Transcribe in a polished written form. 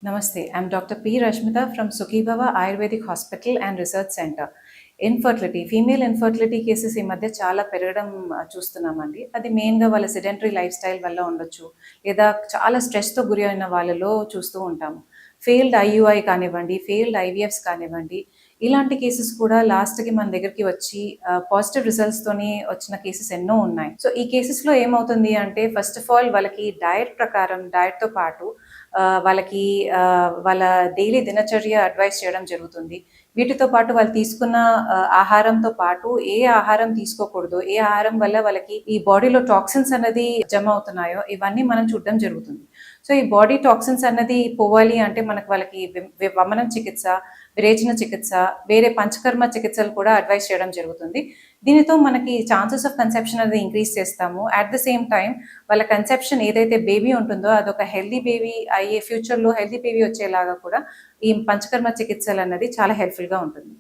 Namaste, I'm Dr. P. Rashmita from Sukhibhava Ayurvedic Hospital and Research Center. Female infertility cases ఈ మధ్య చాలా పెరగడం చూస్తున్నామండి. అది మెయిన్గా వాళ్ళ సెడెంటరీ లైఫ్ స్టైల్ వల్ల ఉండొచ్చు, లేదా చాలా స్ట్రెస్తో గురి అయిన వాళ్ళలో చూస్తూ ఉంటాము. ఫెయిల్డ్ ఐయుఐ కానివ్వండి, ఫెయిల్డ్ ఐవీఎఫ్స్ కానివ్వండి, ఇలాంటి కేసెస్ కూడా లాస్ట్కి మన దగ్గరికి వచ్చి పాజిటివ్ రిజల్ట్స్తోని వచ్చిన కేసెస్ ఎన్నో ఉన్నాయి. సో ఈ కేసెస్లో ఏమవుతుంది అంటే, ఫస్ట్ ఆఫ్ ఆల్ వాళ్ళకి డయట్తో పాటు వాళ్ళకి వాళ్ళ డైలీ దినచర్య అడ్వైస్ చేయడం జరుగుతుంది. వీటితో పాటు వాళ్ళు తీసుకున్న ఆహారంతో పాటు ఏ ఆహారం తీసుకోకూడదు, ఏ ఆహారం వల్ల వాళ్ళకి ఈ బాడీలో టాక్సిన్స్ అన్నది జమ అవుతున్నాయో ఇవన్నీ మనం చూడడం జరుగుతుంది. సో ఈ బాడీ టాక్సిన్స్ అన్నది పోవాలి అంటే మనకు వాళ్ళకి వమనం చికిత్స, విరేచన చికిత్స, వేరే పంచకర్మ చికిత్సలు కూడా అడ్వైస్ చేయడం జరుగుతుంది. దీనితో మనకి ఛాన్సెస్ ఆఫ్ కన్సెప్షన్ అనేది ఇంక్రీజ్ చేస్తాము. అట్ ద సేమ్ టైం వాళ్ళ కన్సెప్షన్ ఏదైతే బేబీ ఉంటుందో అదొక హెల్దీ బేబీ అయ్యే, ఫ్యూచర్లో హెల్దీ బేబీ వచ్చేలాగా కూడా ఈ పంచకర్మ చికిత్సలు అన్నది చాలా హెల్ప్ఫుల్గా ఉంటుంది.